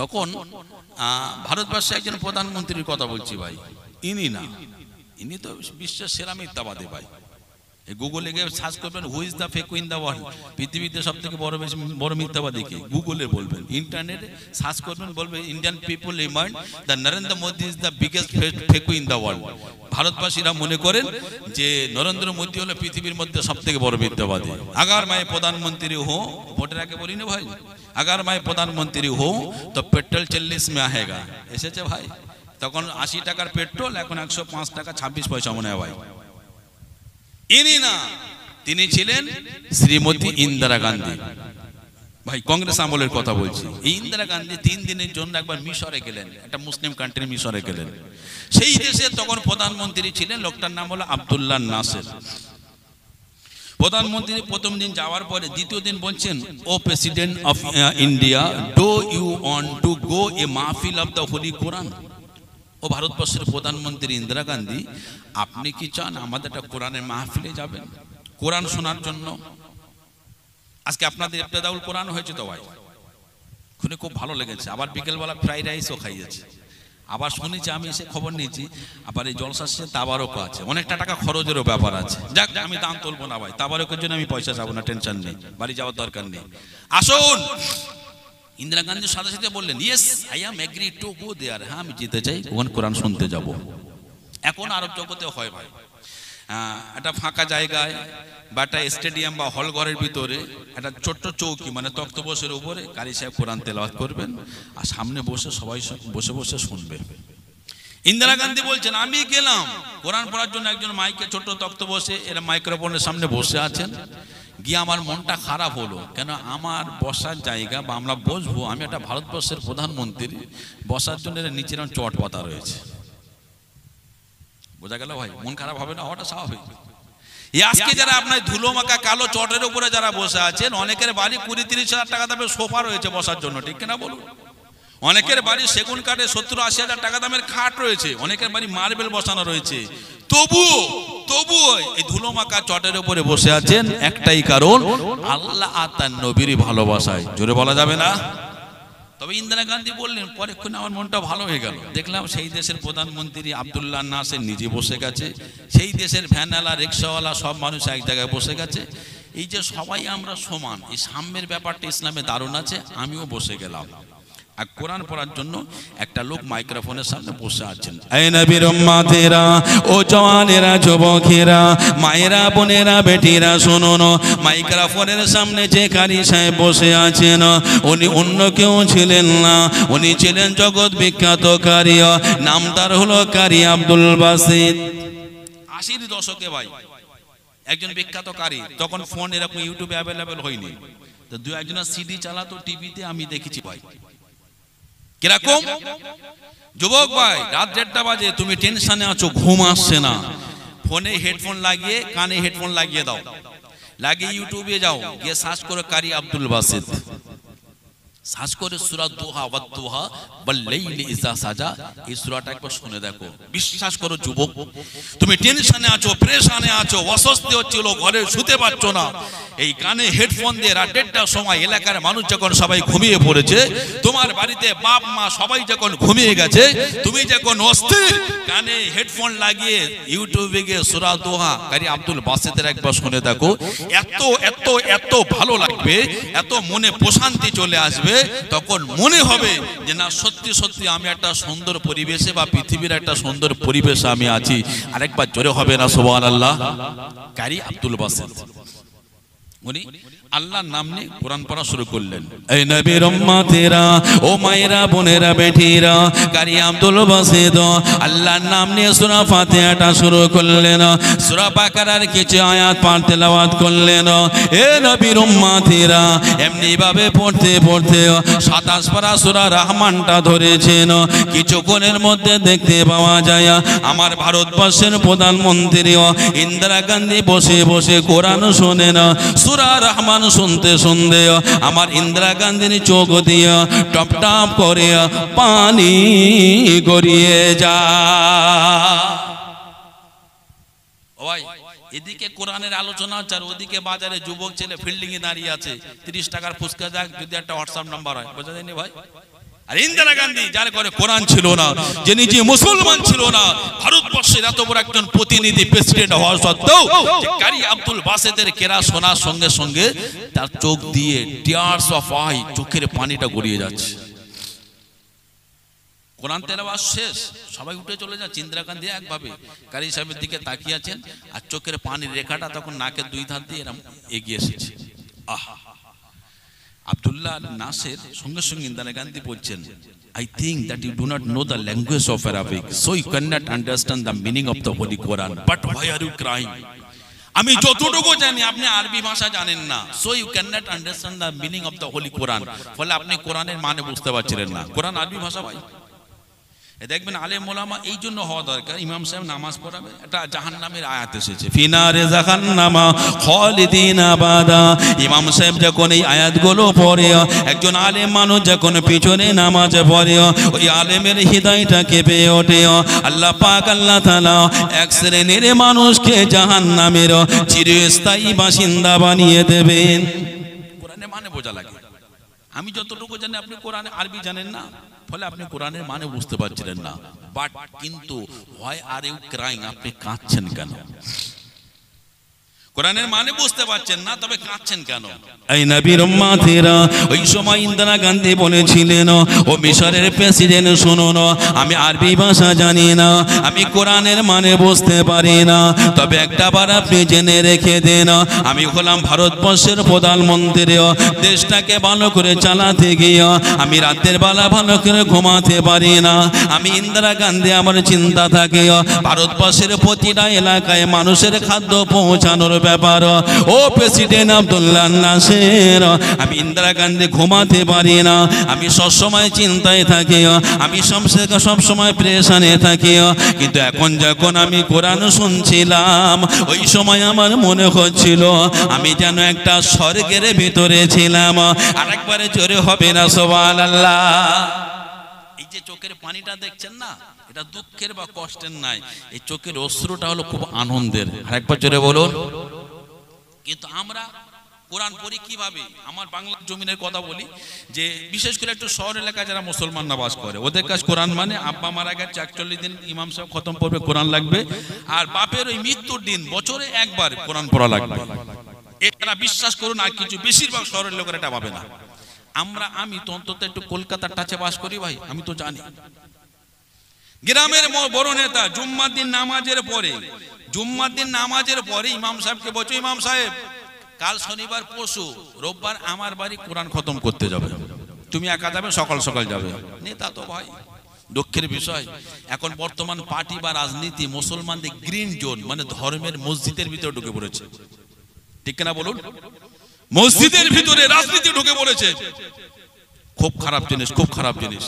তখন ভারতবর্ষে একজন প্রধানমন্ত্রীর কথা বলছি ভাই, ইনি না, ইনি তো বিশ্বের সেরা মিথ্যাবাদী ভাই। গুগলে গিয়ে সার্চ করবেন who is the fake in the world, পৃথিবীতে সব থেকে বড় মিথ্যাবাদী কে, গুগলে বলবেন, ইন্টারনেটে সার্চ করবেন, বলবে Indian people remind the Narendra Modi is the biggest fake in the world. ভারতবাসীরা মনে করেন যে নরেন্দ্র মোদি হলো পৃথিবীর মধ্যে সব থেকে বড় মিথ্যাবাদী। আগার মায়ে প্রধানমন্ত্রী হো, ভোটের আগে বলি না ভাই, আগার মায়ে প্রধানমন্ত্রী হো তো পেট্রোল 40 মে আহেগা, এসেছে ভাই। তখন 80 টাকার পেট্রোল, এখন 105 টাকা 26 পয়সা মনে হয় ভাই। ইনি না, তিনি ছিলেন শ্রীমতী ইন্দিরা গান্ধী ভাই, কংগ্রেস আমলের কথা বলছি। এই ইন্দিরা গান্ধী 3 দিনের জন্য একবার মিশরে গেলেন, একটা মুসলিম কান্ট্রি মিশরে গেলেন। সেই দেশে তখন প্রধানমন্ত্রী ছিলেন, লোকটার নাম হলো আব্দুল্লাহ নাসের। প্রধানমন্ত্রী প্রথম দিন যাওয়ার পরে দ্বিতীয় দিন বলছেন, ও president of India, do you want to go a মাহফিল অফ দ্য হোলি কোরআন? ও ভারতবর্ষের প্রধানমন্ত্রী ইন্দিরা গান্ধী, আপনি কি চান আমাদের একটা কোরআনের মাহফিলে যাবেন, কোরআন শোনার জন্য? আজকে আপনাদের ইফতেদাউল কোরআন হয়েছে তো ভাই, শুনে খুব ভালো লেগেছে। আবার বিকেলবেলা ফ্রাইড রাইসও খাইয়েছে। আবার শুনেছি, আমি এসে খবর নিয়েছি, আবার এই জলসা শেষে তাবারক আছে, অনেকটা টাকা খরচেরও ব্যাপার আছে। যাক, আমি দাম তুলবো না ভাই, তাবারকের জন্য আমি পয়সা যাবো না, টেনশন নেই, বাড়ি যাওয়ার দরকার নেই। আসুন। ইন্দিরা গান্ধীর সাথে সাথে বললেন, yes I am agree to go there, হ্যাঁ আমি যেতে চাই, ওখানে কোরআন শুনতে যাব। এখন আরব জগতে হয় ভাই, একটা ফাঁকা জায়গায় বা একটা স্টেডিয়াম বা হল ঘরের ভিতরে একটা ছোট্ট চৌকি, মানে তক্তপোষের উপরে কারি সাহেব কোরআন তেলাওয়াত করবেন, আর সামনে বসে সবাই বসে বসে শুনবে। ইন্দিরা গান্ধী বলছেন, আমি গেলাম কোরআন পড়ার জন্য, একজন মাইকে ছোট্ট তক্তপোষে, এরা মাইক্রোফোনের সামনে বসে আছেন, গিয়ে আমার মনটা খারাপ হলো, কেন আমার বসার জায়গা বা আমরা বসবো, আমি একটা ভারতবর্ষের প্রধানমন্ত্রী, বসার জন্য নিচে চট পাতা রয়েছে। বোঝা গেল ভাই, মন খারাপ হবে না, হওয়াটা স্বাভাবিক। আজকে যারা আপনার ধুলো মাখা কালো চটের উপরে যারা বসে আছেন, অনেকের বাড়ি 20-30 হাজার টাকা দামের সোফা রয়েছে বসার জন্য, ঠিক কিনা বলুন? অনেকের বাড়ি সেগুন কাঠে 70-80 হাজার টাকা দামের খাট রয়েছে, অনেকের বাড়ি মার্বেল বসানো রয়েছে, তবুও এই ধুলো মাখা চটের উপরে বসে আছেন একটাই কারণ, আল্লাহ আর তার নবীর ভালোবাসায়। জোরে বলা যাবে না? তবে ইন্দিরা গান্ধী বললেন, পরেক্ষণে আমার মনটা ভালো হয়ে গেল, দেখলাম সেই দেশের প্রধানমন্ত্রী আব্দুল্লাহ নাসের নিজে বসে গেছে, সেই দেশের ভ্যানওয়ালা রিক্সাওয়ালা সব মানুষ এক জায়গায় বসে গেছে। এই যে সবাই আমরা সমান, এই সাম্যের ব্যাপারটা ইসলামে দারুণ আছে। আমিও বসে গেলাম, আর কোরআন পড়ার জন্য একটা লোক মাইক্রোফোনের সামনে বসে আছেন। এই নবীর উম্মতেরা, ও জওয়ানেরা, যুবকেরা, মায়েরা, বোনেরা, বেটিরা, শুনুন, মাইক্রোফোনের সামনে যে কারি সাহেব বসে আছেন, উনি অন্য কেউ ছিলেন না, উনি ছিলেন জগৎ বিখ্যাত কারি, নাম তার হলো কারি আব্দুল বাসিত। 80-র দশকে ভাই একজন বিখ্যাত কারি, তখন ফোন এরকম ইউটিউবে অ্যাভেলেবেল হয়নি, তো 2-1 সিডি চালাতো টিভিতে, আমি দেখেছি ভাই। কিরকম? যুবক ভাই, রাত 1:30 বাজে, তুমি টেনশনে আছো, ঘুম আসছে না, ফোনে হেডফোন লাগিয়ে, কানে হেডফোন লাগিয়ে দাও, লাগিয়ে ইউটিউবে যাও, গিয়ে সার্চ করো কারি আব্দুল বাসিত, সার্চ করে সূরা দুহা ওয়াদ-দুহা ওয়াল-লাইলি ইযা সাজা, এই সূরাটা একবার শুনে দেখো। বিশ্বাস করো যুবক, তুমি টেনশনে আছো, পরেশানে আছো, অস্বস্তি হচ্ছিল, ঘরে শুতে পারছো না, এই কানে হেডফোন দিয়ে রাত 1:30টার সময় এলাকার মানুষ যখন সবাই ঘুমিয়ে পড়েছে, তোমার বাড়িতে বাপ মা সবাই যখন ঘুমিয়ে গেছে, তুমি যখন অস্থির, কানে হেডফোন লাগিয়ে ইউটিউবে গিয়ে সূরা দুহা কারি আব্দুল বাসিতের একবার শুনে দেখো, এত এত এত ভালো লাগবে, এত মনে প্রশান্তি চলে আসবে, তখন মনে হবে যে না, সত্যি সত্যি আমি একটা সুন্দর পরিবেশে বা পৃথিবীর একটা সুন্দর পরিবেশে আমি আছি। আরেকবার জোরে হবে না সুবহানাল্লাহ? কারি আব্দুল বাসিত উনি আল্লাহর নাম নিয়ে কোরআন পড়া শুরু করলেন। এই নবীর উম্মতেরা, ও মায়েরা, বোনেরা, বেটিরা, কারি আব্দুল বাসিত আল্লাহর নাম নিয়ে সূরা ফাতিহাটা শুরু করলেন। সূরা বাকারার কিছু আয়াত পাঠ তেলাওয়াত করলেন। এ নবীর উম্মতেরা, এমনি ভাবে পড়তে পড়তে 27 পারা সূরা রহমানটা ধরেছেন। কিছুক্ষণের মধ্যে দেখতে পাওয়া যায় আমার ভারতবর্ষের প্রধানমন্ত্রী ইন্দিরা গান্ধী বসে বসে কোরআন শোনেন। সূরা রহমান শুনতে শুনতে আমার ইন্দিরা গান্ধীর চোখ দিয়ে টপ টপ করে পানি গড়িয়ে যায়। ওই এদিকে কোরআনের আলোচনা হচ্ছে, আর ওদিকে বাজারে যুবক ছেলে ফিল্ডিং এ দাঁড়িয়ে আছে, 30 টাকার ফুচকা যাক যদি একটা হোয়াটসঅ্যাপ নাম্বার হয়, বোঝা যায়নি ভাই? আর ইন্দিরা গান্ধী যার ঘরে কোরআন ছিল না, যে নিজে মুসলমান ছিল না, ভারতবর্ষের এত বড় একজন প্রতিনিধি প্রেসিডেন্ট হওয়া সত্ত্বেও কারি আব্দুল বাসেতের কেরা শোনার সঙ্গে সঙ্গে তার চোখ দিয়ে টিয়ার্স অফ আই, চোখের পানিটা গড়িয়ে যাচ্ছে। কোরআন তেলাওয়াত শেষ, সবাই উঠে চলে যাচ্ছে, ইন্দিরা গান্ধী একভাবে কারি সাহেবের দিকে তাকিয়ে আছেন, আর চোখের পানির রেখাটা তখন নাকের দুই ধার দিয়ে এরকম এগিয়ে এসেছে। আহা, আব্দুল্লাহ নাসের সঙ্গে সঙ্গে ইন্দিরা গান্ধী বলছেন, I think that you do not know the language of Arabic, so you cannot understand the meaning of the Holy Quran. But why are you crying? আমি যতটুকু জানি আপনি আরবি ভাষা জানেন না, so you cannot understand the meaning of the Holy Quran. ফলে আপনি কোরআনের মানে বুঝতে পারছিলেন না। কোরআন আরবি ভাষা ভাই। দেখবেন আলেম ওলামা এই জন্য হওয়া দরকার, ইমাম সাহেব নামাজ পড়াবে, এটা জাহান্নামের আয়াত এসেছে, ফিনারে জাহান্নামা খালিদিনা আবাদা। ইমাম সাহেব যখন এই আয়াতগুলো পড়ে, একজন আলেম মানুষ যখন পিছনে নামাজ পড়ে, ওই আলেমের হৃদয়টা কেঁপে ওঠে। আল্লাহ পাক আল্লাহ তাআলা এক শ্রেণীর মানুষকে জাহান্নামের চিরস্থায়ী বাসিন্দা বানিয়ে দেবেন। কোরআনের মানে বোঝা লাগে। আমি যতটুকু জানি আপনি কোরআনে আরবি জানেন না, ফলে আপনি কোরআনের মানে বুঝতে পারছিলেন না। বাট কিন্তু হোয়াই আর ইউ ক্রাইং, আপনি কাঁদছেন কেন? কোরআনের মানে বুঝতে পারছেন না, তবে কাঁদছেন কেন? এই নবীর উম্মতেরা, ওই সময় ইন্দিরা গান্ধী বলেছিলেন, ও মিশরের প্রেসিডেন্ট শুনুন, আমি আরবি ভাষা জানি না, আমি কোরআনের মানে বুঝতে পারি না, তবে একটা বার আপনি জেনে রেখে দেন, আমি হলাম ভারতবর্ষের প্রধানমন্ত্রী, দেশটাকে ভালো করে চালাতে গিয়ে আমি রাতের বেলা ভালো করে ঘুমাতে পারি না। আমি ইন্দিরা গান্ধী, আমার চিন্তা থাকে ভারতবর্ষের প্রতিটা এলাকায় মানুষের খাদ্য পৌঁছানোর ব্যাপার। ও প্রেসিডেন্ট আব্দুল্লাহ নাসের, আমি ইন্দিরা গান্ধী ঘুমাতে পারি না, আমি সবসময় চিন্তায় থাকি, আমি সবসময় প্রেশানে থাকি। কিন্তু এখন যখন আমি কোরআন শুনছিলাম, ওই সময় আমার মনে হচ্ছিল আমি যেন একটা স্বর্গের ভিতরে ছিলাম। আরেকবারে জোরে হবে না সুবহানাল্লাহ। এই যে চোখের পানিটা দেখছেন না, এটা দুঃখের বা কষ্টের নাই, এই চোখের অশ্রুটা হলো খুব আনন্দের। আরেকবার জোরে বলুন। কিন্তু আমরা কোরআন পড়ি কিভাবে? আমার বাংলার জমিনের কথা বলি, যে বিশেষ করে একটু শহর এলাকায় যারা মুসলমানরা বাস করে, ওদের কাছে কোরআন মানে আব্বা মারা গেছে 41 দিন ইমাম সাহেব খতম পড়বে, কোরআন লাগবে, আর বাপের ওই মৃত্যুর দিন বছরে একবার কোরআন পড়া লাগবে। এটা বিশ্বাস করুন, আর কিছু বেশিরভাগ শহরের লোকেরা এটা ভাবে না। আমি তো অন্তত একটু কলকাতার টাচে বাস করি ভাই, আমি তো জানি। গ্রামের বড় নেতা জুম্মার দিন নামাজের পরে ইমাম সাহেবকে বলছো, ইমাম সাহেব কাল শনিবার পরশু রোববার আমার বাড়ি কোরআন খতম করতে যাবে, তুমি একা যাবে, সকাল সকাল যাবে। নেতা তো ভাই দুঃখের বিষয়, এখন বর্তমান পার্টি বা রাজনীতি মুসলমানদের গ্রিন জোন, মানে ধর্মের মসজিদের ভিতরে ঢুকে পড়েছে। ঠিক কিনা বলুন? মসজিদের ভিতরে রাজনীতি ঢুকে পড়েছে। খুব খারাপ জিনিস, খুব খারাপ জিনিস।